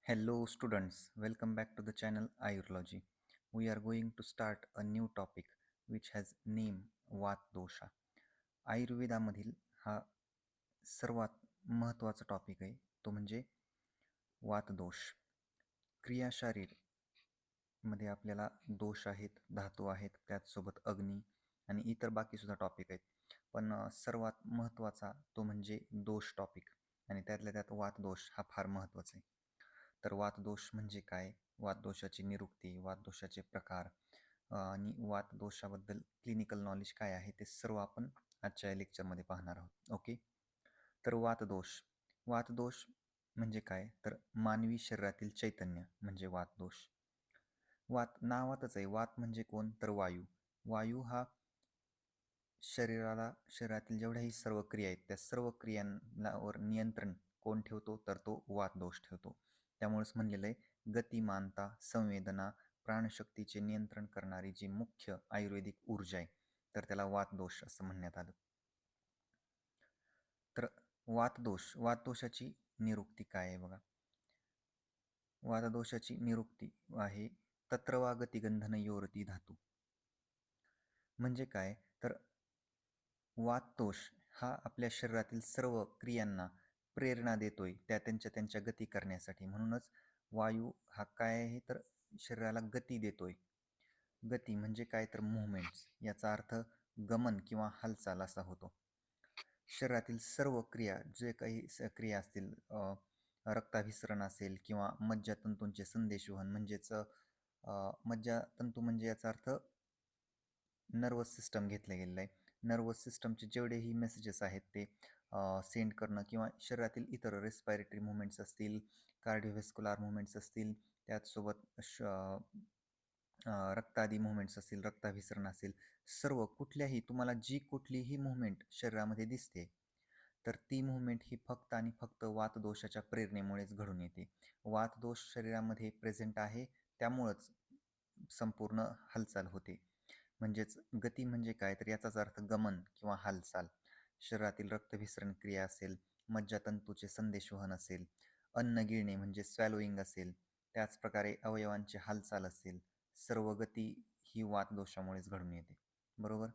Hello students, welcome back to the channel Ayurology. We are going to start a new topic which has name वात दोषा. आयुर्वेदामधील हा सर्वात महत्त्वाचा topic आहे, तो म्हणजे वात दोष. क्रियाशारीर मध्ये आपल्याला दोष आहेत, धातू आहेत, त्याचसोबत अग्नी आणि इतर बाकीसुद्धा टॉपिक आहेत. पण सर्वात महत्त्वाचा तो म्हणजे दोष टॉपिक आणि त्यातल्या त्यात वात दोष हा फार महत्त्वाचा आहे. तर वातदोष म्हणजे काय, वातदोषाची निरुक्ती, वातदोषाचे प्रकार आणि वातदोषाबद्दल क्लिनिकल नॉलेज काय आहे ते सर्व आपण आजच्या या लेक्चरमध्ये पाहणार आहोत. ओके. तर वातदोष वातदोष म्हणजे काय, तर मानवी शरीरातील चैतन्य म्हणजे वातदोष. वात नावातच आहे, वात म्हणजे कोण, तर वायू. वायू हा शरीरातील जेवढ्याही सर्व क्रिया आहेत त्या सर्व क्रियांवर नियंत्रण कोण ठेवतो, तर तो वातदोष ठेवतो. त्यामुळेच म्हणलेलं आहे, गतिमानता, संवेदना, प्राणशक्तीचे नियंत्रण करणारी जी मुख्य आयुर्वेदिक ऊर्जा आहे तर त्याला वातदोष असं म्हणण्यात आलं. तर वातदोषाची निरुक्ती काय आहे बघा. वातदोषाची निरुक्ती आहे तत्र वा गतिगंधनयोरती धातू. म्हणजे काय, तर वातदोष हा आपल्या शरीरातील सर्व क्रियांना प्रेरणा देतोय त्यांच्या त्यांच्या गती करण्यासाठी. म्हणूनच वायू हा काय आहे, तर शरीराला गती देतोय. गती म्हणजे काय, तर मुवमेंट्स, याचा अर्थ गमन किंवा हालचाल असा होतो. शरीरातील सर्व क्रिया, जे काही क्रिया असतील, रक्ताभिसरण असेल किंवा मज्जातंतूंचे संदेशवहन म्हणजेच मज्जातंतू म्हणजे याचा अर्थ नर्वस सिस्टम घेतलं गेलेलं आहे. नर्वस सिस्टमचे जेवढेही मेसेजेस आहेत ते सेंड करणं किंवा शरीरातील इतर रेस्पायरेटरी मुवमेंट्स असतील, कार्डिओव्हेस्क्युलर मुवमेंट्स असतील, त्याचसोबत रक्तादी मुवमेंट्स असतील, रक्ताभिसरण असेल, सर्व कुठल्याही तुम्हाला जी कुठलीही मुवमेंट शरीरामध्ये दिसते तर ती मुवमेंट ही फक्त आणि फक्त वातदोषाच्या प्रेरणेमुळेच घडून येते. वातदोष शरीरामध्ये प्रेझेंट आहे त्यामुळंच संपूर्ण हालचाल होते. म्हणजेच गती म्हणजे काय, तर याचाच अर्थ गमन किंवा हालचाल. शरीरातील रक्तभिसरण क्रिया असेल, मज्जातंतूचे संदेशवहन असेल, अन्न गिळणे म्हणजे स्वॅलोईंग असेल, त्याचप्रकारे अवयवांची हालचाल असेल, सर्व गती ही वातदोषामुळेच घडून येते. बरोबर.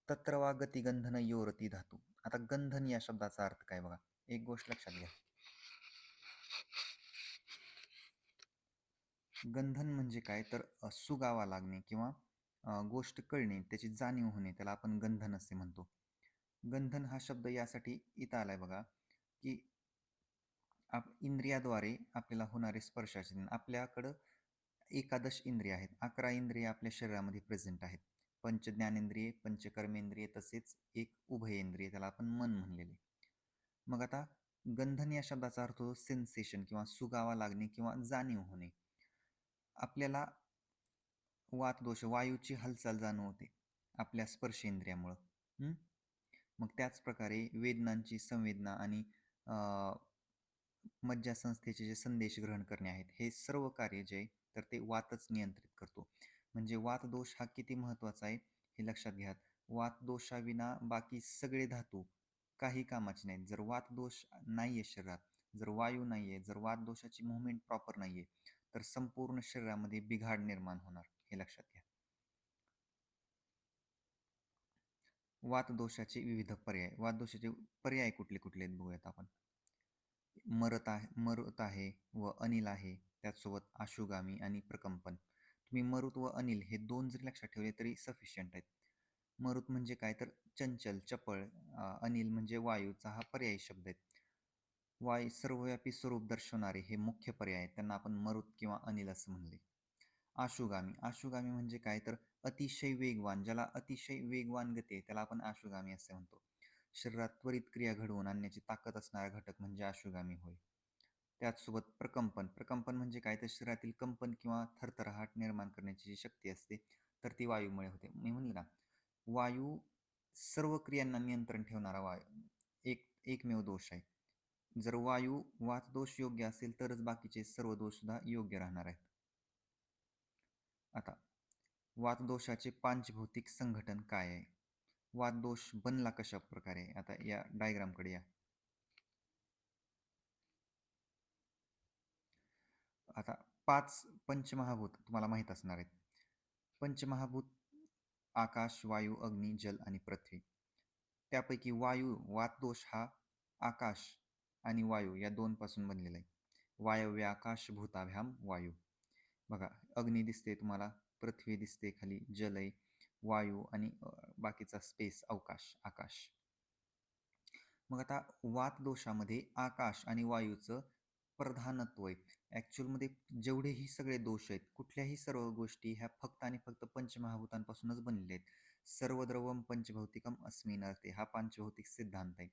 तत्र वा गतिगंधन योरती धातू. आता गंधन या शब्दाचा अर्थ काय बघा. एक गोष्ट लक्षात घ्या, गंधन म्हणजे काय, तर सुगावा लागणे किंवा गोष्ट कळणे, त्याची जाणीव होणे, त्याला आपण गंधन असे म्हणतो. गंधन हा शब्द यासाठी इथं आलाय बघा, की इंद्रियाद्वारे आपल्याला होणारे स्पर्शाचे ज्ञान. आपल्याकडं एकादश इंद्रिय आहेत, 11 इंद्रिय आपल्या शरीरामध्ये प्रेझेंट आहेत. पंच ज्ञानेंद्रिय, पंचकर्मेंद्रिय, तसेच एक उभयेंद्रिय, त्याला आपण मन म्हणलेले. मग आता गंधन या शब्दाचा अर्थ होतो सेन्सेशन किंवा सुगावा लागणे किंवा जाणीव होणे. आपल्याला वातदोष, वायूची हालचाल जाणवते आपल्या स्पर्शेंद्रियामुळं. मग त्याचप्रकारे वेदनांची संवेदना आणि मज्जासंस्थेचे जे संदेश ग्रहण करणे आहेत, हे सर्व कार्य जे आहे तर ते वातच नियंत्रित करतो. म्हणजे वातदोष हा किती महत्त्वाचा आहे हे लक्षात घ्या. वातदोषाविना बाकी सगळे धातू काही कामाचे नाहीत. जर वातदोष नाहीये शरीरात, जर वायू नाहीये, जर वातदोषाची मुवमेंट प्रॉपर नाहीये, तर संपूर्ण शरीरामध्ये बिघाड निर्माण होणार, हे लक्षात घ्या. वातदोषाचे विविध पर्याय. वातदोषाचे पर्याय कुठले कुठले आहेत बघूयात आपण. मरुत आहे व अनिल आहे, त्याचसोबत आशुगामी आणि प्रकंपन. तुम्ही मरुत व अनिल हे दोन जरी लक्षात ठेवले तरी सफिशियंट आहेत. मरुत म्हणजे काय, तर चंचल, चपळ. अनिल म्हणजे वायूचा हा पर्यायी शब्द आहे. सर्वव्यापी स्वरूप दर्शवणारे हे मुख्य पर्याय आहेत, त्यांना आपण मरुत किंवा अनिल असं म्हणले. आशुगामी म्हणजे काय, तर अतिशय वेगवान, ज्याला अतिशय वेगवान गती आहे त्याला आपण आशुगामी असे म्हणतो. शरीरात त्वरित क्रिया घडवून आणण्याची ताकद असणारा घटक म्हणजे आशुगामी होय. त्याचसोबत प्रकंपन म्हणजे काय, तर शरीरातील कंपन किंवा थरथराट निर्माण करण्याची जी शक्ती असते तर ती वायूमुळे होते. मी म्हणलं ना, वायू सर्व क्रियांना नियंत्रण ठेवणारा एकमेव दोष आहे. जर वातदोष योग्य असेल तरच बाकीचे सर्व दोष सुद्धा योग्य राहणार आहेत. आता वातदोषाचे पांचभौतिक संघटन काय आहे, वातदोष बनला कशा प्रकारे, आता या डायग्रामकडे या. 5 पंचमहाभूत तुम्हाला माहीत असणार आहेत. पंचमहाभूत आकाश, वायू, अग्नी, जल आणि पृथ्वी. त्यापैकी वात दोष हा आकाश आणि वायू या 2 पासून बनलेला आहे. वायव्य आकाश भूताभ्याम वायू. बघा, अग्नी दिसते तुम्हाला, पृथ्वी दिसते खाली, जल आहे, वायू आणि बाकीचा स्पेस अवकाश, आकाश. मग आता वात दोषामध्ये आकाश आणि वायूचं प्रधानत्व आहे. ॲक्च्युअलमध्ये जेवढेही सगळे दोष आहेत, कुठल्याही सर्व गोष्टी ह्या फक्त आणि फक्त पंचमहाभूतांपासूनच बनलेल्या आहेत. सर्वद्रवम पंचभौतिकम अस्मिन् अर्थे हा पंचभौतिक सिद्धांत आहे.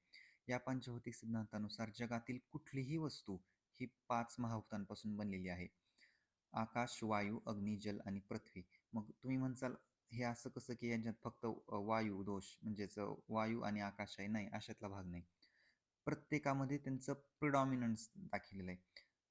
या पंचभौतिक सिद्धांतानुसार जगातील कुठलीही वस्तू ही 5 महाभूतांपासून बनलेली आहे. आकाश, वायू, अग्नी, जल आणि पृथ्वी. मग तुम्ही म्हणसाल हे असं कसं की यांच्यात फक्त वायू दोष म्हणजेच वायू आणि आकाश आहे? नाही, अशातला भाग नाही. प्रत्येकामध्ये त्यांचं प्रिडॉमिनन्स दाखवलेलं आहे.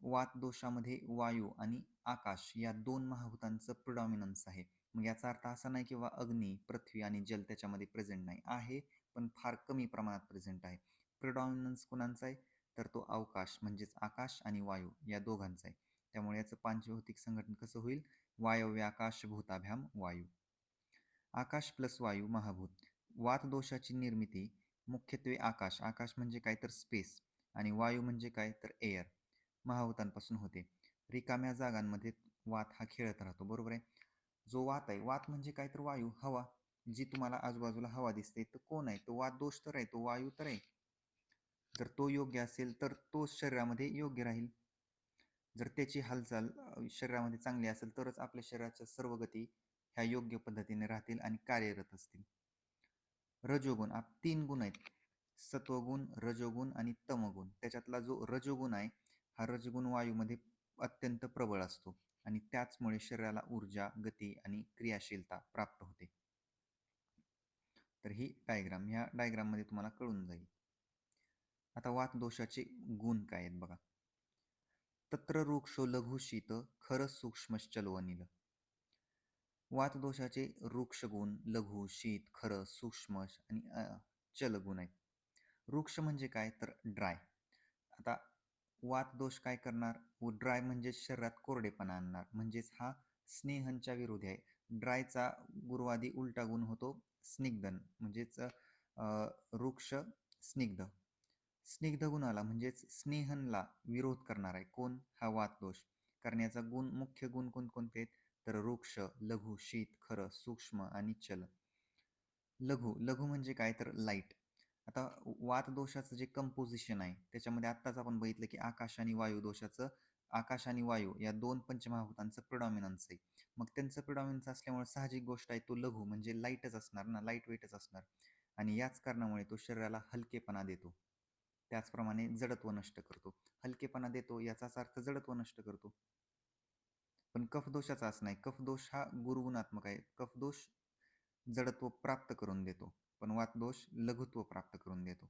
वात दोषामध्ये वायू आणि आकाश या 2 महाभूतांचं प्रिडॉमिनन्स आहे. मग याचा अर्थ असा नाही की अग्नी, पृथ्वी आणि जल त्याच्यामध्ये प्रेझेंट नाही आहे, पण फार कमी प्रमाणात प्रेझेंट आहे. प्रिडॉमिनन्स कोणाचा आहे? तर तो अवकाश म्हणजेच आकाश आणि वायू या दोघांचा आहे. त्यामुळे याचं पांचभौतिक संघटन कसं होईल? वायव्य आकाश भूताभ्याम वायू. आकाश प्लस वायू महाभूत. वात दोषाची निर्मिती मुख्यत्वे आकाश, आकाश म्हणजे काय तर स्पेस, आणि वायू म्हणजे काय तर एअर, महाभूतांपासून होते. रिकाम्या जागांमध्ये वात हा खेळत राहतो, बरोबर आहे. जो वात आहे, वात म्हणजे काय तर वायू, हवा, जी तुम्हाला आजूबाजूला हवा दिसते, तर कोण आहे तो? वात दोष तर आहे, तो वायू तर आहे. जर तो योग्य असेल तर तो शरीरामध्ये योग्य राहील. जर त्याची हालचाल शरीरामध्ये चांगली असेल तरच आपल्या शरीराच्या सर्व गती ह्या योग्य पद्धतीने राहतील आणि कार्यरत असतील. रजोगुण, 3 गुण आहेत, सत्वगुण, रजोगुण आणि तमगुण. त्याच्यातला जो रजोगुण आहे, हा रजोगुण वायूमध्ये अत्यंत प्रबळ असतो आणि त्याचमुळे शरीराला ऊर्जा, गती आणि क्रियाशीलता प्राप्त होते. तर ही डायग्राम, ह्या डायग्राममध्ये तुम्हाला कळून जाईल. आता वात दोषाचे गुण काय आहेत बघा. तत्र रुक्षो लघु शीत खर सूक्ष्मश्चलवनिल. वात दोषाचे वृक्ष गुण लघु, शीत, खर, सूक्ष्म आणि चल गुण आहेत. वृक्ष म्हणजे काय तर ड्राय. आता वात दोष काय करणार? ड्राय म्हणजे शरीरात कोरडेपणा आणणार, म्हणजेच हा स्नेहनच्या विरोधी आहे. ड्रायचा गुरुवादी उलटा गुण होतो स्निग्धन, म्हणजेच वृक्ष स्निग्ध. स्निग्ध गुणाला म्हणजेच स्नेहनला विरोध करणार आहे कोण? हा वात दोष. कारण याचा मुख्य गुण कोणकोणते आहेत? तर वृक्ष, लघु, शीत, खर, सूक्ष्म आणि चल. लघु म्हणजे काय तर लाईट. आता वात दोषाचं जे कंपोजिशन आहे त्याच्यामध्ये आत्ताच आपण बघितलं की आकाश आणि वायू दोषाचं, आकाश आणि वायू या 2 पंचमहाभूतांचं प्रिडॉमिनन्स आहे. मग त्यांचं प्रिडॉमिनन्स असल्यामुळे साहजिक गोष्ट आहे तो लघु म्हणजे लाईटच असणार ना, लाईट वेटच असणार, आणि याच कारणामुळे तो शरीराला हलकेपणा देतो. त्याचप्रमाणे जडत्व नष्ट करतो. हलकेपणा देतो याचाच अर्थ जडत्व नष्ट करतो. पण कफदोषाचा असं नाही. कफदोष हा गुरुगुणात्मक आहे. कफदोष जडत्व प्राप्त करून देतो, पण वातदोष लघुत्व प्राप्त करून देतो.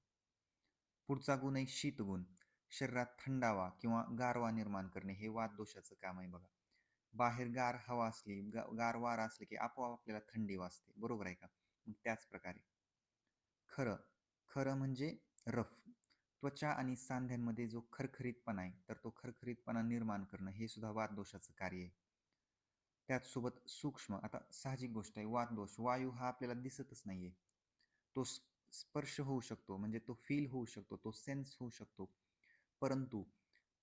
पुढचा गुण आहे शीतगुण. शरीरात थंडावा किंवा गारवा निर्माण करणे हे वातदोषाचं काम आहे बघा. बाहेर गार हवा असली, गार वारा असले की आपोआप आपल्याला थंडी वाजते, बरोबर आहे का? मग त्याच प्रकारे खरं, खरं म्हणजे रफ. त्वचा आणि सांध्यांमध्ये जो खरखरीतपणा आहे, तर तो खरखरीतपणा निर्माण करणं हे सुद्धा वातदोषाचं कार्य आहे. त्याचसोबत सूक्ष्म, आता साहजिक गोष्ट आहे, वातदोष, वायू हा आपल्याला दिसतच नाहीये. तो स्पर्श होऊ शकतो, म्हणजे तो फील होऊ शकतो, तो सेन्स होऊ शकतो, परंतु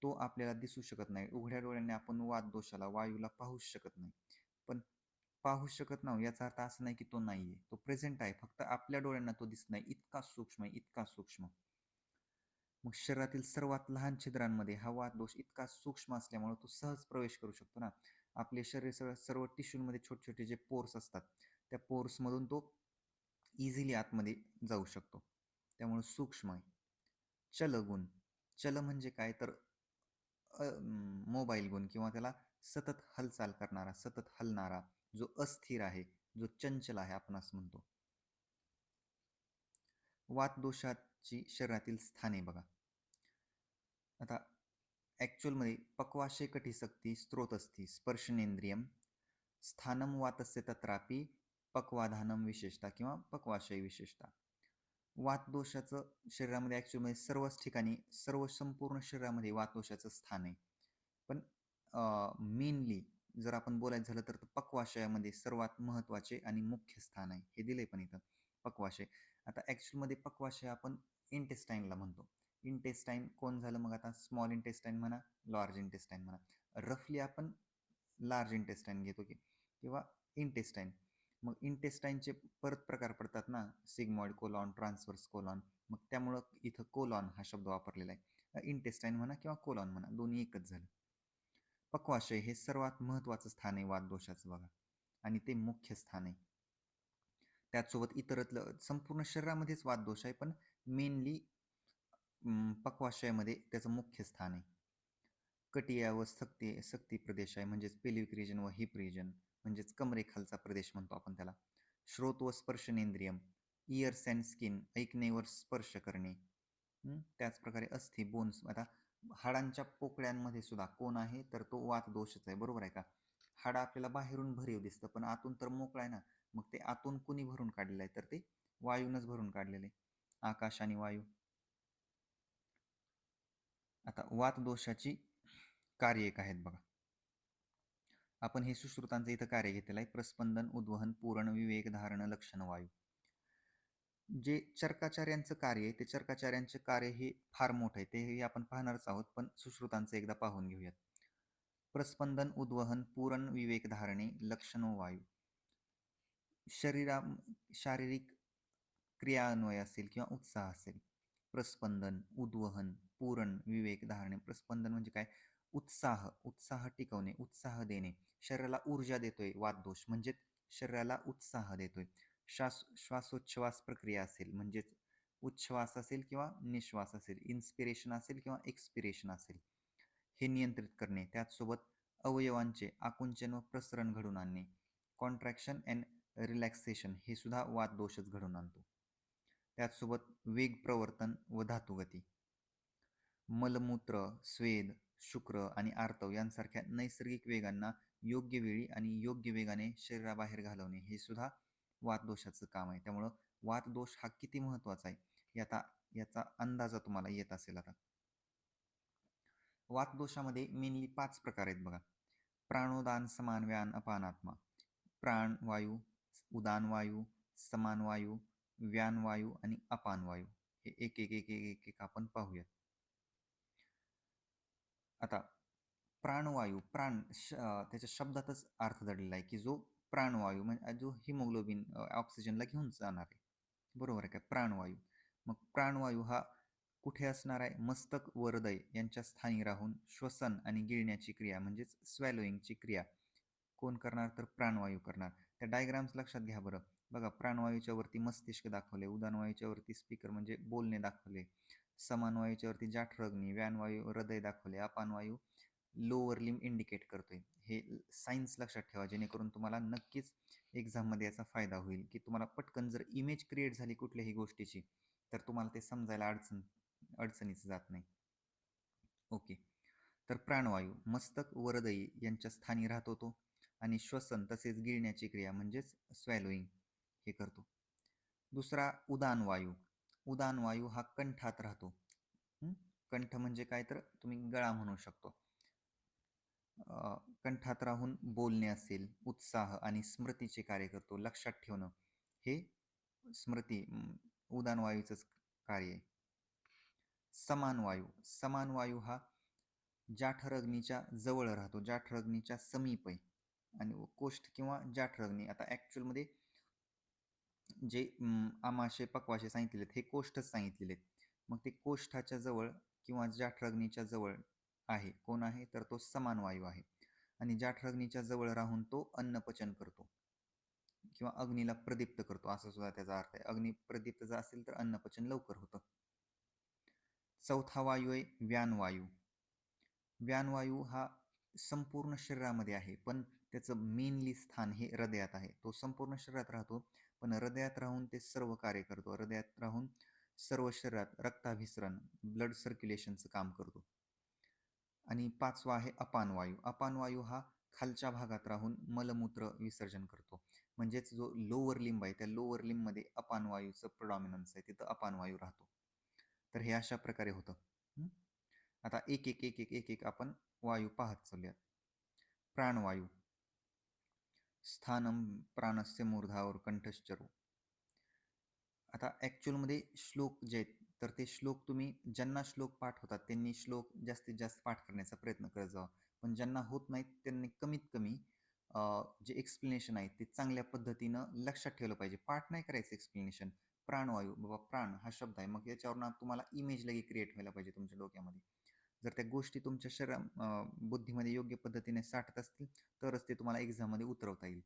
तो आपल्याला दिसू शकत नाही. उघड्या डोळ्यांनी आपण वातदोषाला, वायूला पाहूच शकत नाही. पण पाहू शकत नाही याचा अर्थ असा नाही की तो नाहीये, तो प्रेझेंट आहे, फक्त आपल्या डोळ्यांना तो दिसत नाही. इतका सूक्ष्म आहे, इतका सूक्ष्म. मग शरीरातील सर्वात लहान छिद्रांमध्ये हा वातदोष इतका सूक्ष्म असल्यामुळे तो सहज प्रवेश करू शकतो ना. आपले शरीर सर्व टिश्यूमध्ये छोटे छोटे जे पोर्स असतात, त्या पोर्समधून तो इझिली आतमध्ये जाऊ शकतो. त्यामुळे सूक्ष्म आहे. चलगुण, चल म्हणजे काय तर मोबाईल गुण, किंवा त्याला सतत हालचाल करणारा, सतत हलणारा, जो अस्थिर आहे, जो चंचल आहे, आपण असं म्हणतो. वातदोषाची शरीरातील स्थाने बघा. आता ॲक्च्युअलमध्ये पक्वाशय कटिसक्ती स्त्रोतस्थी स्पर्शनेंद्रियम स्थानम वातस्य तत्रापि पक्वाधानम विशेषता किंवा पक्वाशय विशेषता. वातदोषाचं शरीरामध्ये ॲक्च्युअलमध्ये सर्वच ठिकाणी, सर्व संपूर्ण शरीरामध्ये वातदोषाचं स्थान आहे. पण मेनली जर आपण बोलायचं झालं तर पक्वाशयामध्ये सर्वात महत्त्वाचे आणि मुख्य स्थान आहे. हे दिलंय पण इथं पक्वाशय. आता ॲक्च्युअलमध्ये पक्वाशय आपण इंटेस्टाईनला म्हणतो. इंटेस्टाईन कोण झालं मग आता? स्मॉल इंटेस्टाईन म्हणा, लार्ज इंटेस्टाईन म्हणा. रफली आपण लार्ज इंटेस्टाईन घेतो की किंवा इंटेस्टाईन. मग इंटेस्टाईनचे परत प्रकार पडतात ना, सिग्मॉइड कोलॉन, ट्रान्सव्हर्स कोलॉन. मग त्यामुळं इथं कोलॉन हा शब्द वापरलेला आहे. इंटेस्टाईन म्हणा किंवा कोलॉन म्हणा, दोन्ही एकच झालं. पक्वाशय हे सर्वात महत्त्वाचं स्थान आहे वातदोषाचं बघा, आणि ते मुख्य स्थान आहे. त्याचसोबत इतरतलं संपूर्ण शरीरामध्येच वातदोष आहे, पण मेनली पक्वाशयामध्ये त्याचं मुख्य स्थान आहे. कटिया व सक्ती प्रदेश आहे, म्हणजेच पेल्विक रिजन व हिप रिजन, म्हणजेच कमरेखालचा प्रदेश म्हणतो आपण त्याला. श्रोत व स्पर्शनेंद्रियम, इयर्स अँड स्किन, ऐकणे व स्पर्श करणे. त्याचप्रकारे अस्थि, बोन्स. आता हाडांच्या पोकळ्यांमध्ये सुद्धा कोण आहे तर तो वातदोषच आहे, बरोबर आहे का? हाड आपल्याला बाहेरून भरीव दिसतं, पण आतून तर मोकळं आहे ना. मग ते आतून कुणी भरून काढलेलं आहे तर ते वायूनच भरून काढलेले, आकाश आणि वायू. आता वातदोषाची कार्य एक आहेत बघा. आपण हे सुश्रुतांचं इथं कार्य घेतलेलं आहे. प्रस्पंदन, उद्वहन, पूरण, विवेक, धारण, लक्षण, वायू. जे चर्काचार्यांचं कार्य आहे, ते चर्काचार्यांचे कार्य हे फार मोठं आहे, तेही आपण पाहणारच आहोत, पण सुश्रुतांचं एकदा पाहून घेऊयात. प्रस्पंदन, उद्वहन, पूरण, विवेक, धारणे, लक्षण, वायू. शारीरिक क्रियान्वय असेल किंवा उत्साह असेल. प्रस्पंदन, उद्वहन, पूरण, विवेक, धारणे. प्रस्पंदन म्हणजे काय? उत्साह टिकवणे, उत्साह देणे. शरीराला ऊर्जा देतोय वातदोष, म्हणजेच शरीराला उत्साह देतोय. श्वासोच्छ्वास प्रक्रिया असेल, म्हणजेच उच्छ्वास असेल किंवा निश्वास असेल, इन्स्पिरेशन असेल किंवा एक्सपिरेशन असेल, हे नियंत्रित करणे. त्याचसोबत अवयवांचे आकुंचन व प्रसरण घडून आणणे. कॉन्ट्रॅक्शन अँड रिलॅक्सेशन हे सुद्धा वातदोषच घडून आणतो. त्याचसोबत वेग प्रवर्तन व धातुगती. मलमूत्र, स्वेद, शुक्र आणि आर्तव यांसारख्या नैसर्गिक वेगांना योग्य वेळी आणि योग्य वेगाने शरीराबाहेर घालवणे हे सुद्धा वातदोषाचं काम आहे. त्यामुळं वातदोष हा किती महत्त्वाचा आहे याचा अंदाजा तुम्हाला येत असेल आता. वातदोषामध्ये मेनली 5 प्रकार आहेत बघा. प्राणोदान, समान, व्यान, अपानात्मा. प्राण वायू, उदान वायू, समान वायू, व्यान वायू आणि अपान वायू. हे एक एक एक एक एक आपण पाहूयात. आता प्राणवायू, त्याच्या शब्दातच अर्थ दडलेला आहे की जो प्राणवायू म्हणजे जो हिमोग्लोबिन ऑक्सिजनला घेऊन जाणार आहे, बरोबर आहे का? प्राणवायू. मग प्राणवायू हा कुठे असणार आहे? मस्तक व हृदय यांच्या स्थानी राहून श्वसन आणि गिळण्याची क्रिया म्हणजेच स्वॅलोईंगची क्रिया कोण करणार तर प्राणवायू करणार. त्या डायग्राम्स लक्षात घ्या बरं. बघा, प्राणवायूच्या वरती मस्तिष्क दाखवले, उदानवायूच्या वरती स्पीकर म्हणजे बोलणे दाखवले, समानवायूच्या वरती जाठरग्नी, व्यानवायू हृदय दाखवले, अपानवायू लोअर लिम इंडिकेट करतोय. हे सायन्स लक्षात ठेवा, जेणेकरून तुम्हाला नक्कीच एक्झाममध्ये याचा फायदा होईल, की तुम्हाला पटकन जर इमेज क्रिएट झाली कुठल्याही गोष्टीची तर तुम्हाला ते समजायला अडचणीच जात नाही. ओके. तर प्राणवायू मस्तक व हृदय यांच्या स्थानी राहतो तो, आणि श्वसन तसेच गिळण्याची क्रिया म्हणजेच स्वॅलोईंग हे करतो. दुसरा उदान वायू. उदान वायू हा कंठात राहतो. कंठ म्हणजे काय तर तुम्ही गळा म्हणू शकतो. कंठात राहून बोलणे असेल, उत्साह आणि स्मृतीचे कार्य करतो. लक्षात ठेवणं हे स्मृती उदान वायूचंच कार्य आहे. समान वायू. समान वायू हा जाठरग्नीच्या जवळ राहतो, जाठरग्नीच्या समीप आहे. आणि कोष्ठ किंवा जाठरग्नी, आता ॲक्च्युअलमध्ये जे आमाशय पक्वाशय सांगितलेले आहेत हे कोष्ठच सांगितलेले आहेत. मग ते कोष्ठाच्या जवळ किंवा जाठरग्नीच्या जवळ आहे. कोण आहे तर तो समान वायू आहे. आणि जाठरग्नीच्या जवळ राहून तो अन्नपचन करतो किंवा अग्नीला प्रदीप्त करतो, असं सुद्धा त्याचा अर्थ आहे. अग्नी प्रदीप्त जर असेल तर अन्नपचन लवकर होतं. चौथा वायू आहे व्यानवायू. व्यानवायू हा संपूर्ण शरीरामध्ये आहे, पण त्याचं मेनली स्थान हे हृदयात आहे. तो संपूर्ण शरीरात राहतो, पण हृदयात राहून ते सर्व कार्य करतो. हृदयात राहून सर्व शरीरात रक्ताभिसरण, ब्लड सर्क्युलेशनचं काम करतो. आणि पाचवा आहे अपानवायू. अपानवायू हा खालच्या भागात राहून मलमूत्र विसर्जन करतो. म्हणजेच जो लोअर लिंब आहे त्या लोअर लिंबमध्ये अपानवायूचं प्रोडॉमिनन्स आहे, तिथं अपानवायू राहतो. तर हे अशा प्रकारे होतं. आता एक एक एक एक एक एक आपण वायू पाहत चालूयात. प्राणवायू. स्थानं प्राणस्य मूर्धावर कंठश्चरो. आता ॲक्च्युअलमध्ये श्लोक जे आहेत तर ते श्लोक तुम्ही ज्यांना श्लोक पाठ होतात त्यांनी श्लोक जास्तीत जास्त पाठ करण्याचा प्रयत्न करत जावा. पण ज्यांना होत नाहीत त्यांनी कमीत कमी जे एक्सप्लेनेशन आहे ते चांगल्या पद्धतीनं लक्षात ठेवलं पाहिजे. पाठ नाही करायचं एक्सप्लेनेशन. प्राणवायू, बाबा प्राण हा शब्द आहे. मग याच्यावरनं तुम्हाला इमेज लगे क्रिएट व्हायला पाहिजे तुमच्या डोक्यामध्ये. जर त्या गोष्टी तुमच्या बुद्धीमध्ये योग्य पद्धतीने साठत असतील तरच ते तुम्हाला एक्झाममध्ये उतरवता येईल.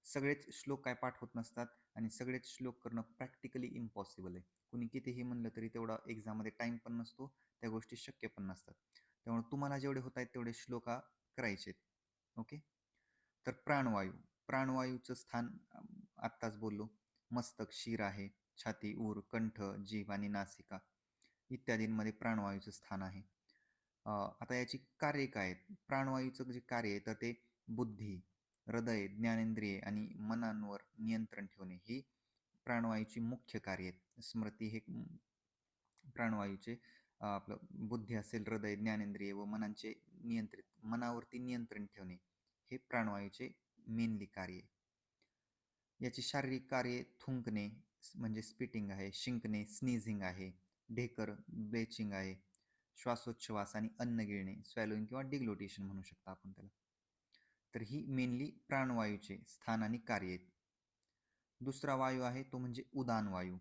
सगळेच श्लोक काय पाठ होत नसतात आणि सगळेच श्लोक करणं प्रॅक्टिकली इम्पॉसिबल आहे. कुणी कितीही म्हणलं तरी तेवढा एक्झाममध्ये टाईम पण नसतो, त्या गोष्टी शक्य पण नसतात. त्यामुळे तुम्हाला जेवढे होत आहेत तेवढे श्लोका करायचे आहेत. ओके. तर प्राणवायू. प्राणवायूचं स्थान आत्ताच बोललो. मस्तक, शिर आहे, छाती, उर, कंठ, जीभ आणि नासिका इत्यादींमध्ये प्राणवायूचं स्थान आहे. आता याची कार्य काय आहेत? प्राणवायूचं जे कार्य आहे तर ते बुद्धी, हृदय, ज्ञानेंद्रिये आणि मनांवर नियंत्रण ठेवणे ही प्राणवायूची मुख्य कार्य आहेत. स्मृती हे प्राणवायूचे आपलं बुद्धी असेल, हृदय, ज्ञानेंद्रिय व मनावरती नियंत्रण ठेवणे हे प्राणवायूचे मेनली कार्य आहे. याची शारीरिक कार्ये थुंकणे म्हणजे स्पिटिंग आहे, शिंकणे स्नीझिंग आहे, ढेकर ब्रेचिंग आहे, श्वासोच्छवास आणि अन्न गिळणे स्वॅलोइंग किंवा डिग्लोटेशन म्हणू शकता आपण त्याला. तर ही मेनली प्राणवायूचे स्थान आणि कार्य आहेत. दुसरा वायू आहे तो म्हणजे उदान वायू.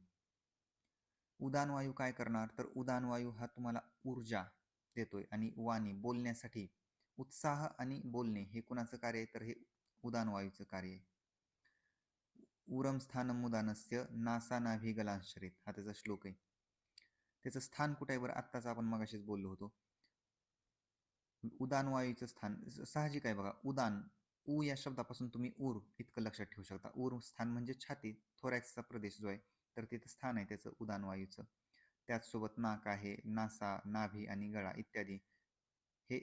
उदान वायू काय करणार तर उदान वायू हा तुम्हाला ऊर्जा देतोय आणि वाणी बोलण्यासाठी उत्साह आणि बोलणे हे कुणाचं कार्य आहे तर हे उदान वायूचं कार्य आहे. उरम स्थानम उदानस्य नासा नाभी गलांशरीत हा त्याचा श्लोक आहे. त्याचं स्थान कुठे आहे बरं आत्ताच आपण मगाशीच बोललो होतो. उदान वायूचं स्थान साहजिक आहे बघा. उदान उ या शब्दापासून तुम्ही उर इतकं लक्षात ठेवू शकता. उर स्थान म्हणजे छाती, थोरॅक्सचा प्रदेश जो आहे तर तिथं स्थान आहे त्याचं उदान वायूचं. त्याचसोबत नाक आहे, नासा, नाभी आणि गळा इत्यादी हे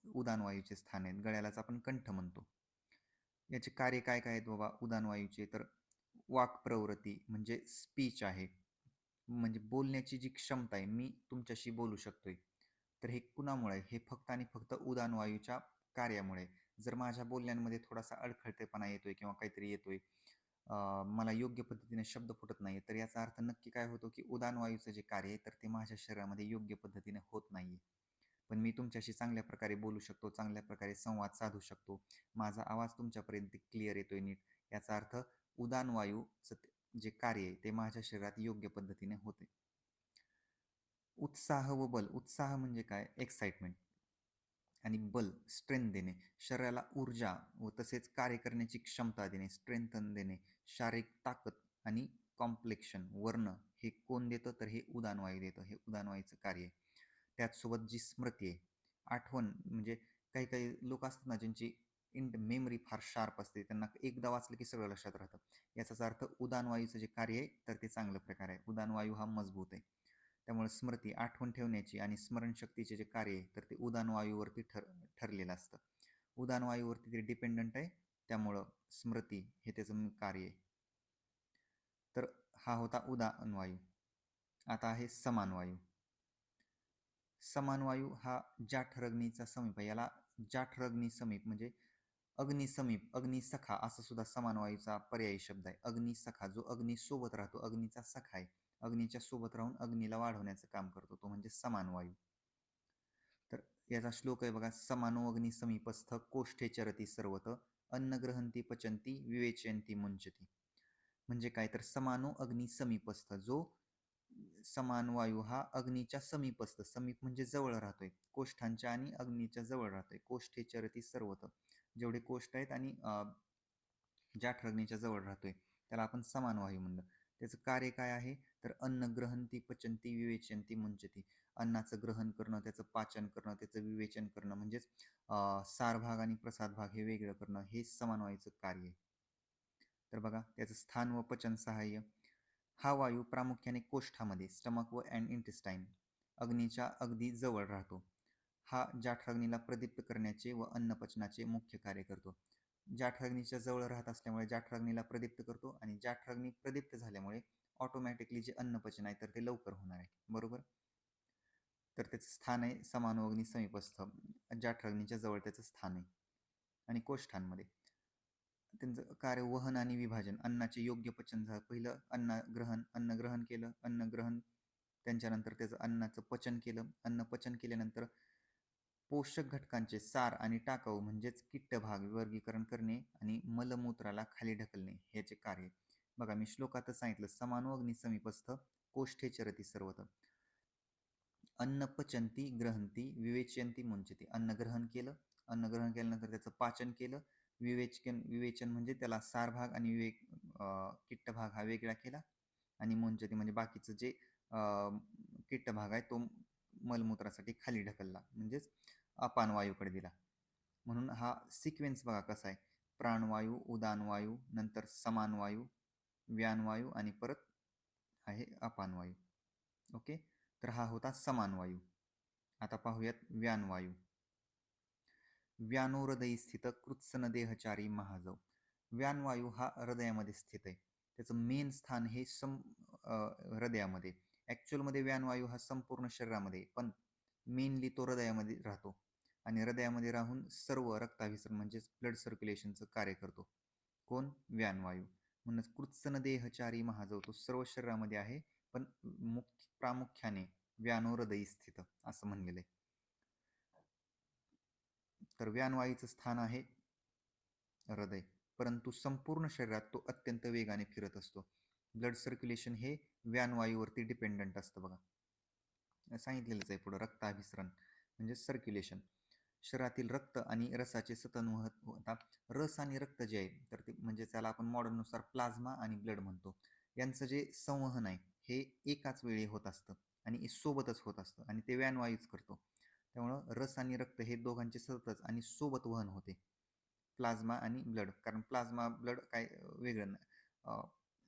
उदान वायूचे स्थान आहेत. गळ्यालाच आपण कंठ म्हणतो. याचे कार्य काय काय आहेत बाबा उदान वायूचे तर वाक प्रवृत्ती म्हणजे स्पीच आहे. म्हणजे बोलण्याची जी क्षमता आहे, मी तुमच्याशी बोलू शकतोय. तर हे कुणामुळे आहे? हे फक्त आणि फक्त उदान वायूच्या कार्यामुळे. जर माझ्या बोलण्यामध्ये थोडासा अडखळतेपणा येतोय किंवा काहीतरी येतोय, मला योग्य पद्धतीने शब्द फुटत नाही तर याचा अर्थ नक्की काय होतो की उदान वायूचं जे कार्य आहे तर ते माझ्या शरीरामध्ये योग्य पद्धतीने होत नाहीये. पण मी तुमच्याशी चांगल्या प्रकारे बोलू शकतो, चांगल्या प्रकारे संवाद साधू शकतो. माझा आवाज तुमच्यापर्यंत क्लिअर येतोय नीट. याचा अर्थ उदान वायूचं जे कार्य आहे ते माझ्या शरीरात योग्य पद्धतीने होते. उत्साह व बल. उत्साह म्हणजे काय? एक्साइटमेंट. आणि बल स्ट्रेंथ देणे, शरीराला ऊर्जा व तसेच कार्य करण्याची क्षमता देणे, स्ट्रेंथन देणे, शारीरिक ताकद आणि कॉम्प्लेक्शन वर्ण हे कोण देतं तर हे उदान वायू देतं. हे उदान वायूचं कार्य आहे. त्याचसोबत जी स्मृती आहे, आठवण म्हणजे काही काही लोक असतात ना ज्यांची मेमरी फार शार्प असते, त्यांना एकदा वाचलं की सगळं लक्षात राहतं. याचाच अर्थ उदान वायूचं जे कार्य आहे तर ते चांगलं प्रकारे आहे. उदान वायू हा मजबूत आहे. त्यामुळे स्मृती, आठवण ठेवण्याची आणि स्मरणशक्तीचे जे कार्य आहे तर ते उदान वायूवरती ठरलेलं असतं. उदान वायूवरती ते डिपेंडंट आहे. त्यामुळं स्मृती हे त्याचं कार्य आहे. तर हा होता उदान वायू. आता आहे समान वायू. समान वायू हा जाठरग्नीचा समीप आहे. याला जाठरग्नी समीप म्हणजे अग्निसमीप, अग्निसखा असं सुद्धा समान वायूचा पर्यायी शब्द आहे. अग्निसखा जो अग्नी सोबत राहतो, अग्नीचा सखा आहे. अग्नीच्या सोबत राहून अग्नीला वाढवण्याचं काम करतो तो म्हणजे समान वायू. तर याचा श्लोक आहे बघा. समानो अग्नी समीपस्थ कोष्ठे चरती सर्वत अन्नग्रहंती पचंती विवेचयंती मुंचती. म्हणजे काय तर समानो अग्नी समीपस्थ जो समान वायू हा अग्नीच्या समीपस्थ, समीप म्हणजे जवळ राहतोय, कोष्ठांच्या आणि अग्नीच्या जवळ राहतोय. कोष्ठे चरती सर्वत जेवढे कोष्ठ आहेत आणि जाठरग्नीच्या जवळ राहतोय त्याला आपण समान वायू म्हणलं. त्याचं कार्य काय आहे तर अन्न ग्रहंती पचंती विवेचनती मुंचती. अन्नाचं ग्रहण करणं, त्याचं पाचन करणं, त्याचं विवेचन करणं म्हणजेच सार भाग आणि प्रसाद भाग हे वेगळं करणं हे समान वायूचं कार्य आहे. तर बघा त्याचं स्थान व पचन सहाय्य. हा वायू प्रामुख्याने कोष्ठामध्ये स्टमक व अँड इंटेस्टाईन अग्नीच्या अगदी जवळ राहतो. हा जाठराग्नीला प्रदीप्त करण्याचे व अन्नपचनाचे मुख्य कार्य करतो. जाठराग्नीच्या जवळ राहत असल्यामुळे जाठराग्नीला प्रदीप्त करतो आणि जाठराग्नी प्रदीप्त झाल्यामुळे ऑटोमॅटिकली जे अन्नपचन आहे तर ते लवकर होणार आहे. बरोबर. तर त्याचं स्थान आहे समानोअग्नी समीपस्थ, जाठराग्नीच्या जवळ त्याचं स्थान आहे. आणि कोष्ठांमध्ये. त्यांचं कार्य वहन आणि विभाजन, अन्नाचे योग्य पचन झालं. पहिलं अन्न ग्रहण केलं, अन्न ग्रहण त्यांच्यानंतर त्याचं अन्नाचं पचन केलं. अन्न पचन केल्यानंतर पोषक घटकांचे सार आणि टाकाऊ म्हणजेच किट्ट भाग वर्गीकरण करणे आणि मलमूत्राला खाली ढकलणे ह्याचे कार्य. बघा मी श्लोकातच सांगितलं, समानो अग्नी समीपस्थ कोष्ठे चरती सर्वत्र. अन्न पचंती ग्रहंती विवेचयंती मुंचती. अन्न ग्रहण केलं, अन्न ग्रहण केल्यानंतर त्याचं पाचन केलं, विवेचन म्हणजे त्याला सार भाग आणि किट्ट भाग हा वेगळा केला, आणि मुंचती म्हणजे बाकीचं जे किट्ट भाग आहे तो मलमूत्रासाठी खाली ढकलला, म्हणजेच अपान वायूकडे दिला. म्हणून हा सिक्वेन्स बघा कसा आहे, प्राणवायू, उदानवायू, नंतर समानवायू, व्यानवायू आणि परत आहे अपानवायू. ओके, तर हा होता समानवायू. आता पाहूयात व्यानवायू. व्यानो हृदयी स्थित कृत्सन देहचारी महाजव. व्यानवायू हा हृदयामध्ये स्थित आहे. त्याचं मेन स्थान हे हृदयामध्ये. ॲक्च्युअलमध्ये व्यानवायू हा संपूर्ण शरीरामध्ये, पण मेनली तो हृदयामध्ये राहतो आणि हृदयामध्ये राहून सर्व रक्ताभिसरण म्हणजेच ब्लड सर्क्युलेशनचं कार्य करतो. कोण? व्यानवायू. म्हणूनच कृत्सन देहचारी महाजव, तो सर्व शरीरामध्ये आहे, पण प्रामुख्याने व्यानो हृदयी स्थित असं म्हणलेलं आहे. तर व्यानवायूचं स्थान आहे हृदय, परंतु संपूर्ण शरीरात तो अत्यंत वेगाने फिरत असतो. ब्लड सर्क्युलेशन हे व्यानवायूवरती डिपेंडंट असतं. बघा सांगितलेलंच आहे पुढं, रक्ताभिसरण म्हणजे सर्क्युलेशन. शरीरातील रक्त आणि रसाचे सतत होतात. रस आणि रक्त जे आहे तर ते म्हणजे त्याला आपण मॉडर्ननुसार प्लाझ्मा आणि ब्लड म्हणतो. यांचं जे संवहन आहे हे एकाच वेळी होत असतं आणि सोबतच होत असतं आणि ते व्यानवायूच करतो. त्यामुळं रस आणि रक्त हे दोघांचे सततच आणि सोबत वहन होते, प्लाझ्मा आणि ब्लड. कारण प्लाझ्मा ब्लड काय वेगळं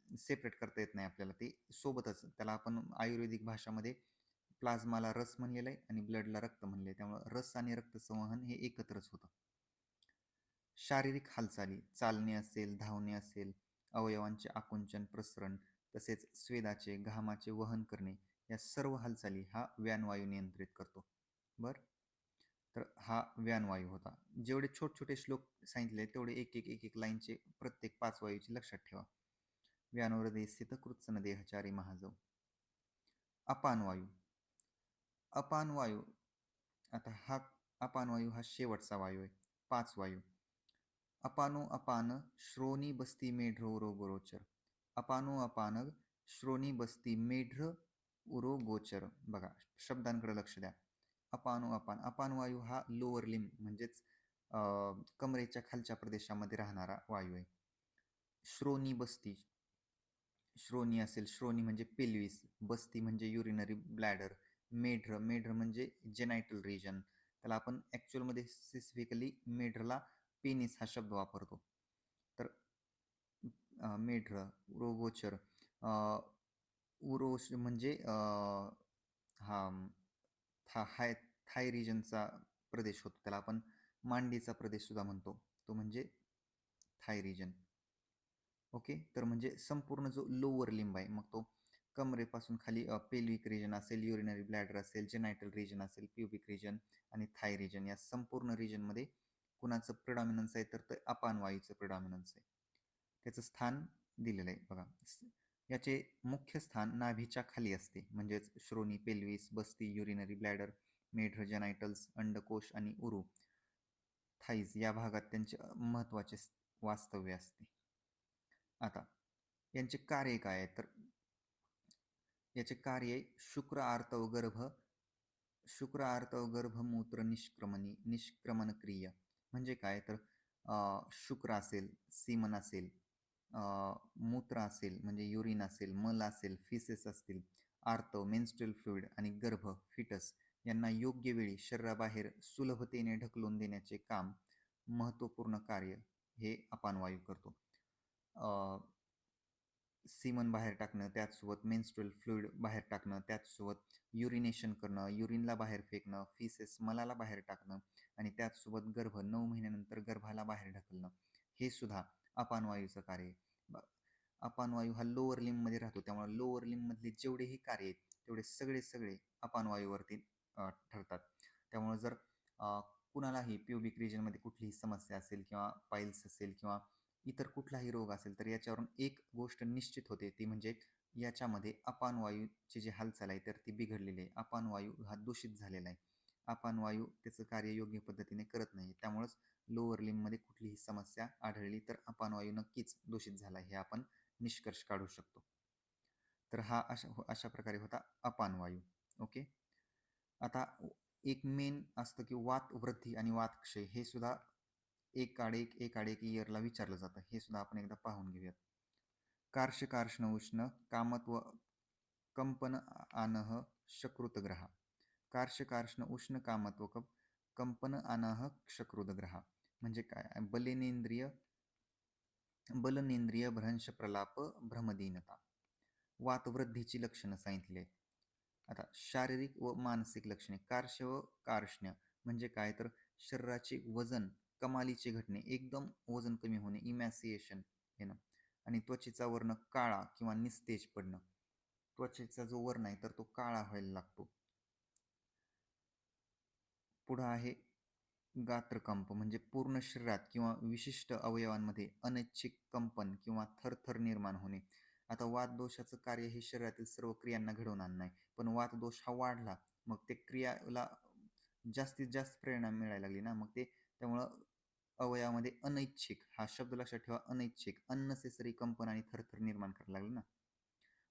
सेपरेट करता येत नाही आपल्याला, ते सोबतच. त्याला आपण आयुर्वेदिक भाषामध्ये प्लाझ्माला रस म्हणलेलं आहे आणि ब्लडला रक्त म्हणले आहे. त्यामुळे रस आणि रक्त संवहन हे एकत्रच होतं. शारीरिक हालचाली, चालणे असेल, धावणे असेल, अवयवांचे आकुंचन, प्रसरण, तसेच स्वेदाचे, घामाचे वहन करणे, या सर्व हालचाली हा व्यानवायू नियंत्रित करतो. बर, तर हा व्यानवायू होता. जेवढे छोटे छोटे श्लोक सांगितले तेवढे एक एक एक एक लाईनचे प्रत्येक 5 वायूची लक्षात ठेवा. व्यानोहृदयी स्थित कृत्सन देहचारी महाजव. अपानवायू. अपानवायू, आता हा अपानवायू हा शेवटचा वायू आहे. 5 वायू. अपानो अपान श्रोणी बस्ती मेढ्र उरो गोचर. अपानो अपान श्रोणी बस्ती मेढ्र उरो गोचर. बघा शब्दांकडे लक्ष द्या. अपानो अपान, अपान वायू हा लोअर लिम म्हणजेच कमरेच्या खालच्या प्रदेशामध्ये राहणारा वायू आहे. श्रोणी बस्ती, श्रोणी असेल, श्रोणी म्हणजे पेल्विस, बस्ती म्हणजे युरिनरी ब्लॅडर, मेढ्र, मेढ्र म्हणजे जेनायटल रिजन. त्याला आपण ॲक्च्युअलमध्ये स्पेसिफिकली मेढ्रला पेनिस हा शब्द वापरतो. तर मेढ्र, उरोगोचर, उरोश म्हणजे हा थाय रिजनचा प्रदेश होतो, त्याला आपण मांडीचा प्रदेश सुद्धा म्हणतो, तो म्हणजे थाय रिजन. ओके, तर म्हणजे संपूर्ण जो लोअर लिंब आहे, मग तो कमरेपासून खाली पेल्विक रिजन असेल, युरिनरी ब्लॅडर असेल, जेनायटल रिजन असेल, प्युबिक रिजन आणि थाय रिजन, या संपूर्ण रिजनमध्ये कुणाचं प्रिडॉमिनन्स आहे तर ते अपान वायूचं प्रिडॉमिनन्स आहे. त्याचं स्थान दिलेलं आहे बघा. याचे मुख्य स्थान नाभीच्या खाली असते, म्हणजेच श्रोणी, पेल्विस, बस्ती, युरिनरी ब्लॅडर, मेढ्र, जेनायटल्स, अंडकोश आणि उरू, थाईज या भागात त्यांचे महत्त्वाचे वास्तव्य असते. आता यांचे कार्य काय आहे तर याचे कार्य शुक्र आर्तव गर्भमूत्र निष्क्रमण क्रिया. म्हणजे काय तर शुक्र असेल, सीमन असेल, मूत्र असेल म्हणजे युरिन असेल, मल असेल, फिसेस असतील, आर्तव मेन्स्ट्रुअल फ्लुइड आणि गर्भ फिटस यांना योग्य वेळी शरीराबाहेर सुलभतेने ढकलून देण्याचे काम, महत्त्वपूर्ण कार्य हे अपानवायू करतो. सीमन बाहेर टाकणं, त्याचसोबत मेन्स्ट्रुअल फ्लुइड बाहेर टाकणं, त्याचसोबत युरिनेशन करणं, युरिनला बाहेर फेकणं, फिसेस मलाला बाहेर टाकणं आणि त्याचसोबत गर्भ 9 महिन्यानंतर गर्भाला बाहेर ढकलणं, हे सुद्धा अपानवायूचं कार्य आहे. अपानवायू हा लोअर लिम्बमध्ये राहतो, त्यामुळे लोअर लिम्बमधले जेवढेही कार्य आहेत तेवढे सगळे अपानवायूवरती ठरतात. त्यामुळे जर कुणालाही प्युबिक रिजनमध्ये कुठलीही समस्या असेल किंवा पाईल्स असेल किंवा इतर कुठलाही रोग असेल तर याच्यावरून एक गोष्ट निश्चित होते, ती म्हणजे याच्यामध्ये अपानवायूची जी हालचाल आहे तर ती बिघडलेली आहे. अपानवायू हा दूषित झालेला आहे. अपानवायू त्याचं कार्य योग्य पद्धतीने करत नाही. त्यामुळंच लोअर लिम्बमध्ये कुठलीही समस्या आढळली तर अपानवायू नक्कीच दूषित झाला हे आपण निष्कर्ष काढू शकतो. तर हा अशा प्रकारे होता अपानवायू. ओके. आता एक मेन असतं की वात वृद्धी आणि वात क्षय हे सुद्धा एक आड एक इयरला विचारलं जातं. हे सुद्धा आपण एकदा पाहून घेऊयात. कार्श कार्ष्ण उष्ण कामत्व कंपन आनह शकृतग्रहा. कार्श कार्ष्ण उष्ण कामत्व कंपन आनह शकृतग्रहा म्हणजे काय? बलनेंद्रिय भ्रंश प्रलाप भ्रमदीनता. वातवृद्धीची लक्षणं सांगितली आहेत. आता शारीरिक व मानसिक लक्षणे. कार्श व कार्ष्ण्य म्हणजे काय? तर शरीराचे वजन कमालीचे घटणे, एकदम वजन कमी होणे, इमॅसिएशन येणं आणि त्वचेचा वर्ण काळा किंवा निस्तेज पडणं. त्वचेचा जो वर्ण आहे तर तो काळा व्हायला लागतो. पुढं आहे गात्रकंप म्हणजे पूर्ण शरीरात किंवा विशिष्ट अवयवांमध्ये अनैच्छिक कंपन किंवा थरथर निर्माण होणे. आता वातदोषाचं कार्य हे शरीरातील सर्व क्रियांना घडवून आणणं आहे. पण वातदोष हा वाढला मग ते क्रियाला जास्तीत जास्त प्रेरणा मिळायला लागली ना, मग ते त्यामुळं अवयवामध्ये अनैच्छिक हा शब्द लक्षात ठेवा. अनैच्छिक अननेसेसरी कंपन आणि थरथर निर्माण करायला लागली ना.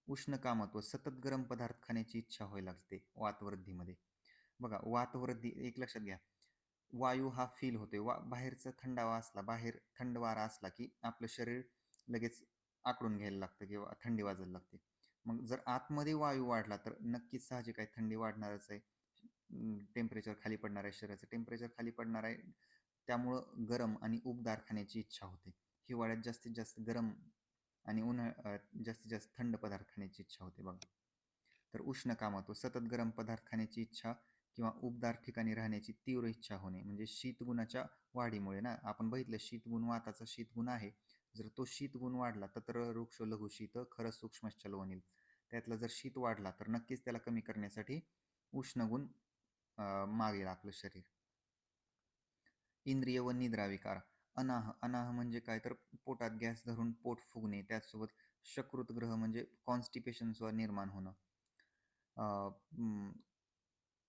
उष्ण कामत्व सतत गरम पदार्थ खाण्याची इच्छा व्हायला लागते वातवृद्धीमध्ये. बघा वातवृद्धी एक लक्षात घ्या. वायू हा फील होतोय. बाहेरचा थंडावा असला, बाहेर थंड वारा असला की आपलं शरीर लगेच आकडून घ्यायला लागतं किंवा थंडी वाजायला लागते. मग जर आतमध्ये वायू वाढला तर नक्कीच साहजिक आहे थंडी वाढणारच आहे. टेम्परेचर खाली पडणार आहे, शरीराचं टेम्परेचर खाली पडणार आहे. त्यामुळं गरम आणि उबदार खाण्याची इच्छा होते. हिवाळ्यात जास्तीत जास्त गरम आणि जास्तीत जास्त थंड पदार्थ खाण्याची इच्छा होते बघा. तर उष्ण कामत्व सतत गरम पदार्थ खाण्याची इच्छा किंवा उबदार ठिकाणी राहण्याची तीव्र इच्छा होणे म्हणजे शीतगुणाच्या वाढीमुळे ना. आपण बघितलं शीतगुण वाताचा शीतगुण आहे. जर तो शीतगुण वाढला तर वृक्ष लघु शीत खरं सूक्ष्मश्चल वनील. त्यातला जर शीत वाढला तर नक्कीच त्याला कमी करण्यासाठी उष्णगुण मागेल आपलं शरीर. इंद्रिय व निद्रा विकार. अनाह अनाह म्हणजे काय? तर पोटात गॅस धरून पोट फुगणे. त्याचसोबत शकृत ग्रह म्हणजे कॉन्स्टिपेशन निर्माण होणं.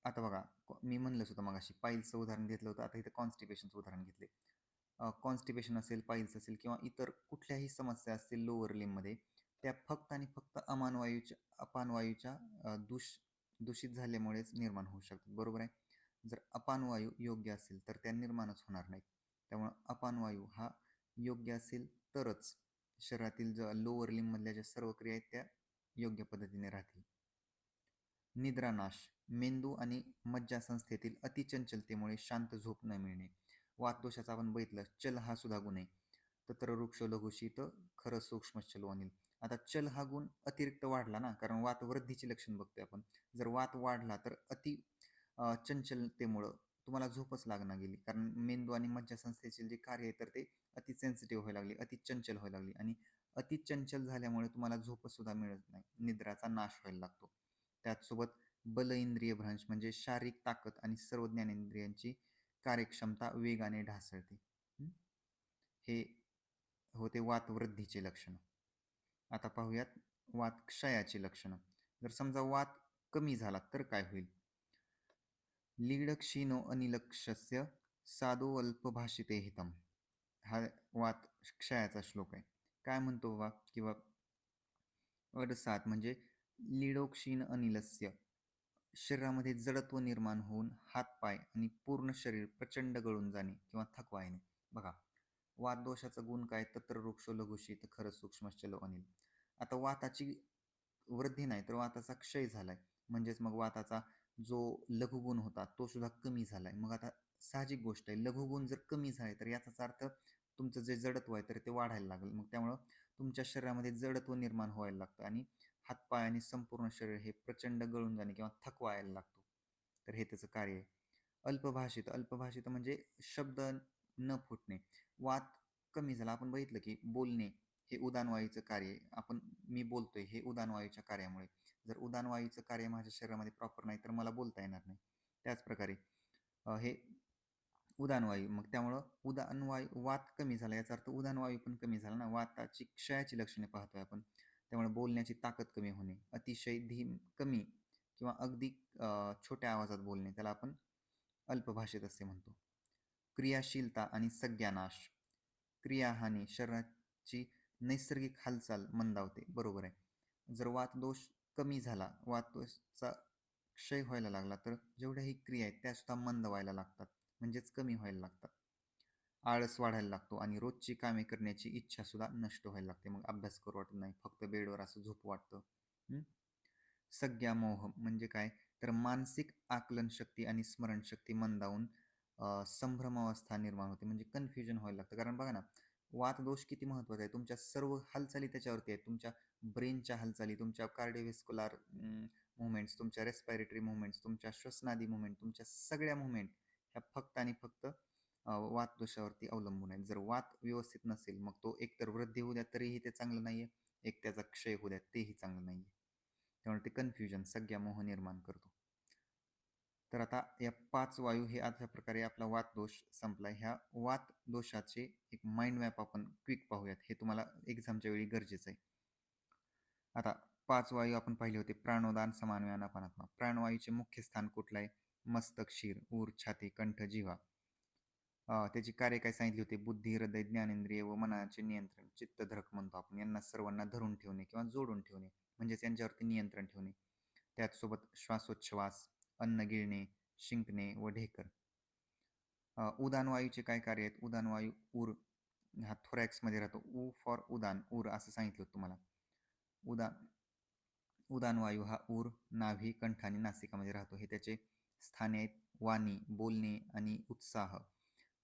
आता बघा मी म्हणलंच होतं मगाशी पाईल्सचं उदाहरण घेतलं होतं. आता इथं कॉन्स्टिपेशनचं उदाहरण घेतले. कॉन्स्टिपेशन असेल, पाईल्स असेल किंवा इतर कुठल्याही समस्या असतील लोअर लिम्बमध्ये त्या फक्त आणि फक्त अपानवायूच्या दूषित झाल्यामुळेच निर्माण होऊ शकतात. बरोबर आहे. जर अपानवायू योग्य असेल तर त्या निर्माणच होणार नाहीत. त्यामुळं अपानवायू हा योग्य असेल तरच शरीरातील लोअर लिम्बमधल्या ज्या सर्व क्रिया आहेत त्या योग्य पद्धतीने राहतील. निद्रानाश मेंदू आणि मज्जासंस्थेतील अतिचंचलतेमुळे शांत झोप न मिळणे. वातदोषाचा आपण बघितलं चल हा सुद्धा गुण आहे. तत्र वृक्ष लघुशीत खरं सूक्ष्मश्चल वनील. आता चल हा गुण अतिरिक्त वाढला ना, कारण वात वृद्धीची लक्षण बघतोय आपण. जर वात वाढला तर चंचलतेमुळं तुम्हाला झोपच लागणार गेली, कारण मेंदू आणि मज्जासंस्थेचे जे कार्य आहे तर ते अति सेन्सिटिव्ह व्हायला लागले, अति चंचल व्हायला लागली आणि अति चंचल झाल्यामुळे तुम्हाला झोपच सुद्धा मिळत नाही. निद्राचा नाश व्हायला लागतो. त्याचसोबत बल इंद्रिय भ्रंश म्हणजे शारीरिक ताकद आणि सर्व ज्ञानेंद्रियांची कार्यक्षमता वेगाने ढासळते. हे होते वातवृद्धीचे लक्षण. आता पाहूयात वात क्षयाची लक्षणं. जर समजा वात कमी झाला तर काय होईल? लीड क्षीणो अनिलक्षस्य साधो अल्पभाषिते हितम. हा वात क्षयाचा श्लोक आहे. काय म्हणतो बाबा किंवा अडसात म्हणजे लीडोक्षीण अनिलस्य शरीरामध्ये जडत्व निर्माण होऊन हातपाय आणि पूर्ण शरीर प्रचंड गळून जाणे किंवा थकवा येणे. बघा वातदोषाचा गुण काय? तत्र वृक्ष लघुशीत खरं सूक्ष्मश्चल अनिल. आता वाताची वृद्धी नाही तर वाताचा क्षय झालाय, म्हणजेच मग वाताचा जो लघुगुण होता तो सुद्धा कमी झालाय. मग आता साहजिक गोष्ट आहे, लघुगुण जर कमी झाले तर याचाच अर्थ तुमचं जे जडत्व आहे तर ते वाढायला लागेल. मग त्यामुळं तुमच्या शरीरामध्ये जडत्व निर्माण व्हायला लागतं आणि हातपाय आणि संपूर्ण शरीर हे प्रचंड गळून जाणे किंवा थकवा यायला लागतो. तर हे त्याचं कार्य आहे. अल्पभाषित म्हणजे शब्द न फुटणे. वात कमी झाला, आपण बघितलं की बोलणे हे उदानवायूचं कार्य आहे. मी बोलतोय हे उदानवायूच्या कार्यामुळे. जर उदानवायूचं कार्य माझ्या शरीरामध्ये प्रॉपर नाही तर मला बोलता येणार नाही. त्याचप्रकारे हे उदानवायू. मग त्यामुळं उदानवायू वात कमी झाला याचा अर्थ उदानवायू पण कमी झाला ना. वाताची क्षयाची लक्षणे पाहतोय आपण. त्यामुळे बोलण्याची ताकद कमी होणे, अतिशय कमी किंवा अगदी छोट्या आवाजात बोलणे त्याला आपण अल्पभाषेत असे म्हणतो. क्रियाशीलता आणि संज्ञानाश. क्रियाहानी शरीराची नैसर्गिक हालचाल मंदावते. बरोबर आहे. जर वातदोष कमी झाला, वातदोषाचा क्षय व्हायला लागला तर जेवढ्याही क्रिया आहेत त्या सुद्धा मंद व्हायला लागतात. म्हणजेच कमी व्हायला लागतात. आळस वाढायला लागतो आणि रोजची कामे करण्याची इच्छा सुद्धा नष्ट व्हायला लागते. मग अभ्यास करू वाटत नाही, फक्त बेडवर असं झोपू वाटतं. संज्ञामोह म्हणजे काय? तर मानसिक आकलन शक्ती आणि स्मरणशक्ती मंदावून संभ्रमावस्था निर्माण होते. म्हणजे कन्फ्युजन व्हायला लागतं. कारण बघा ना, वातदोष किती महत्त्वाचा आहे. तुमच्या सर्व हालचाली त्याच्यावरती आहेत. तुमच्या ब्रेनच्या हालचाली, तुमच्या कार्डिओव्हेस्क्युलर मुव्हमेंट्स, तुमच्या रेस्पिरेटरी मुव्हमेंट्स, तुमच्या श्वसनादी मुव्हमेंट, तुमच्या सगळ्या मुव्हमेंट ह्या फक्त आणि फक्त वातदोषावरती अवलंबून आहेत. जर वात व्यवस्थित नसेल, मग तो एकतर वृद्धी होऊ द्या तरीही ते चांगलं नाहीये, एक त्याचा क्षय होऊ द्या तेही चांगलं नाहीये. त्यामुळे ते कन्फ्युजन, संज्ञामोह निर्माण करतो. तर आता या 5 वायू हे अशा प्रकारे आपला वातदोष संपला. ह्या वातदोषाचे एक माइंड मॅप आपण क्विक पाहूयात. हे तुम्हाला एक्झामच्या वेळी गरजेचं आहे. आता 5 वायू आपण पाहिले होते. प्राणोदान, समानव्यान, अपानात्मा. प्राणवायूचे मुख्य स्थान कुठलं आहे? मस्तक, शिर, ऊर, छाती, कंठ, जिव्हा. त्याची कार्य काय सांगितली होती? बुद्धी, हृदय, ज्ञानेंद्रिय व मनाचे नियंत्रण, चित्तधरक म्हणतो आपण. यांना सर्वांना धरून ठेवणे किंवा जोडून ठेवणे म्हणजेच यांच्यावरती नियंत्रण ठेवणे. त्याचसोबत श्वासोच्छवास, अन्न गिळणे, शिंकणे व ढेकर. उदान वायूचे काय कार्य आहेत? उदान वायू उर हा मध्ये राहतो. उ फॉर उदान, उर असं सांगितलं तुम्हाला. उदान उदान वायू हा उर, नाभी, कंठ आणि नासिकामध्ये राहतो. हे त्याचे स्थाने आहेत. वाणी, बोलणे आणि उत्साह,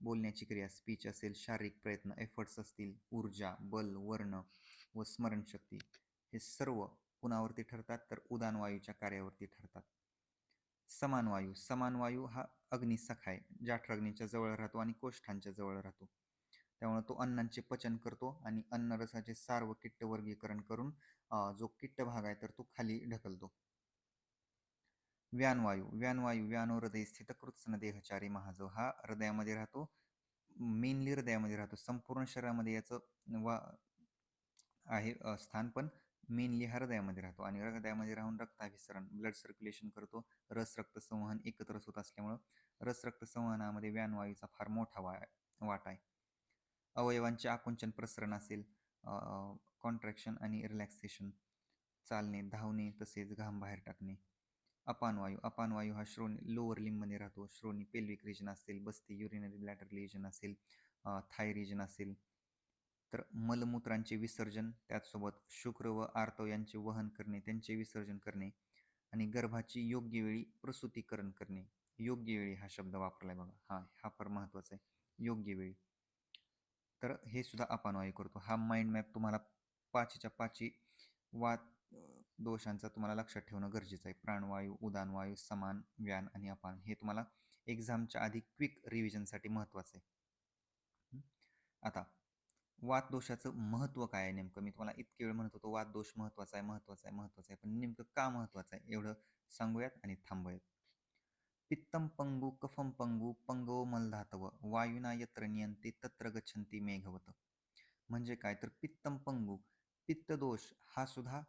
बोलण्याची क्रिया, स्पीच असेल, शारीरिक प्रयत्न, एफर्ट्स असतील, ऊर्जा, बल, वर्ण व स्मरणशक्ती हे सर्व कुणावरती ठरतात? तर उदान वायूच्या कार्यावरती ठरतात. समान वायू. समान वायू हा अग्निसखा आहे. जाठराग्नीच्या जवळ राहतो आणि कोष्ठांच्या जवळ राहतो. त्यामुळे तो अन्नांचे पचन करतो आणि अन्नरसाचे सार व किट्ट वर्गीकरण करून जो किट्ट भाग आहे तर तो खाली ढकलतो. व्यानवायू. व्यानवायू व्यानो हृदय स्थित कृत्स्न देहचारी महाजव. हा हृदयामध्ये राहतो. मेनली हृदयामध्ये राहतो. संपूर्ण शरीरामध्ये याचं आहे स्थान, पण मेनली हा हृदयामध्ये राहतो आणि हृदयामध्ये राहून रक्ताभिसरण, ब्लड सर्क्युलेशन करतो. रस रक्त संवहन एकत्रच होत असल्यामुळं रस रक्त संवहनामध्ये व्यानवायूचा फार मोठा वाटा आहे. अवयवांचे आकुंचन प्रसरण असेल, कॉन्ट्रॅक्शन आणि रिलॅक्सेशन, चालणे, धावणे तसेच घाम बाहेर टाकणे. अपानवायू. अपानवायू हा श्रोणी लोअर लिंबमध्ये राहतो. श्रोणी पेल्विक रिजन असेल, बस्ती युरिनरी ब्लॅडर रिजन असेल, थाय रिजन असेल. तर मलमूत्रांचे विसर्जन, त्याचसोबत शुक्र व आर्तव यांचे वहन करणे, त्यांचे विसर्जन करणे आणि गर्भाची योग्य वेळी प्रसूतीकरण करणे. योग्य वेळी हा शब्द वापरलाय बघा. हा फार महत्वाचा आहे. योग्य वेळी. तर हे सुद्धा अपानवायू करतो. हा माइंड मॅप तुम्हाला 5च्या 5 वात दोषांचा तुम्हाला लक्षात ठेवणं गरजेचं आहे. प्राणवायू, उदानवायू, समान, व्यान आणि अपान हे तुम्हाला एक्झामच्या आधी क्विक रिव्हिजनसाठी महत्त्वाचं आहे. आता वात दोषाचं महत्त्व काय आहे नेमकं? मी तुम्हाला इतके वेळ म्हणत होतो वात दोष महत्त्वाचा आहे, महत्त्वाचा आहे, महत्त्वाचा आहे. पण नेमकं का महत्त्वाचं आहे एवढं सांगूयात आणि थांबूयात. पित्तम पंगू, कफम पंगू, पंगव मलधातव, वायुना यत्र नियंते तत्र गच्छन्ति मेघवत. म्हणजे काय? तर पित्तम पंगू, पित्तदोष हा सुद्धा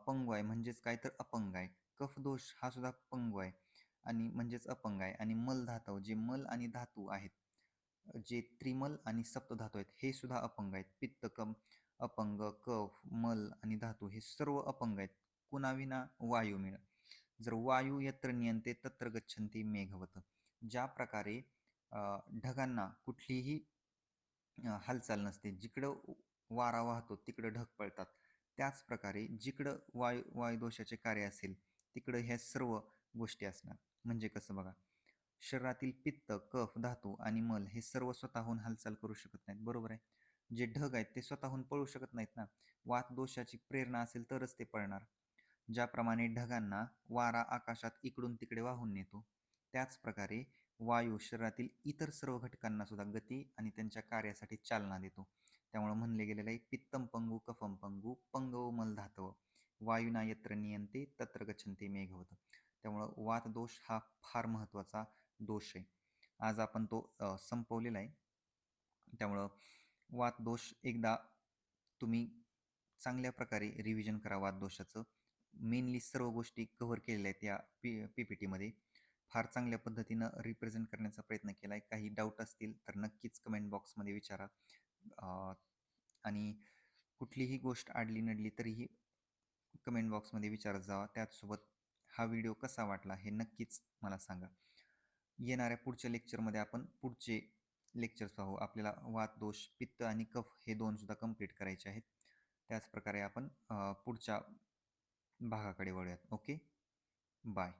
पंगू आहे, म्हणजेच काय तर अपंग आहे. कफदोष हा सुद्धा पंगू आहे आणि म्हणजेच अपंग आहे. आणि मलधातव जे मल आणि धातू आहेत, जे त्रिमल आणि सप्तधातू आहेत हे सुद्धा अपंग आहेत. पित्तकम अपंग, कफ, मल आणि धातू हे सर्व अपंग आहेत. कुणाविना? वायुविना. जर वायू यत्र नियंते तत्र गच्छन्ति मेघवत. ज्या प्रकारे ढगांना कुठलीही हालचाल नसते, जिकडं वारा वाहतो तिकडं ढग पळतात, त्याच प्रकारे जिकडं वायुदोषाचे कार्य असेल तिकडं ह्या सर्व गोष्टी असणार. म्हणजे कसं बघा, शरीरातील पित्त, कफ, धातू आणि मल हे सर्व स्वतःहून हालचाल करू शकत नाहीत. बरोबर आहे. जे ढग आहेत ते स्वतःहून पळू शकत नाहीत ना. वातदोषाची प्रेरणा असेल तरच ते पळणार. ज्याप्रमाणे ढगांना वारा आकाशात इकडून तिकडे वाहून नेतो, त्याच प्रकारे वायू शरीरातील इतर सर्व घटकांना सुद्धा गती आणि त्यांच्या कार्यासाठी चालना देतो. त्यामुळे म्हणले गेलेलं आहे पित्तम पंगू, कफम पंगू, पंगव मलधातव, वायुना यत्र नियंते तत्र गच्छन्ति मेघवत. त्यामुळं वातदोष हा फार महत्त्वाचा दोष आहे. आज आपण तो संपवलेला आहे. त्यामुळं वातदोष एकदा तुम्ही चांगल्या प्रकारे रिव्हिजन करा वातदोषाचं. मेनली सर्व गोष्टी कव्हर केलेल्या आहेत या PPTमध्ये. फार चांगल्या पद्धतीनं रिप्रेझेंट करण्याचा प्रयत्न केला आहे. काही डाऊट असतील तर नक्कीच कमेंट बॉक्समध्ये विचारा. आणि कुठलीही गोष्ट आडली-नडली तरीही कमेंट बॉक्समध्ये विचारत जावा. त्याचसोबत हा व्हिडिओ कसा वाटला हे नक्कीच मला सांगा. येणाऱ्या पुढच्या लेक्चरमध्ये आपण पुढचे लेक्चर्स पाहू. आपल्याला वात, दोष, पित्त आणि कफ हे 2 सुद्धा कंप्लीट करायचे आहेत. त्याचप्रकारे आपण पुढच्या भागाकडे वळूयात. ओके. बाय.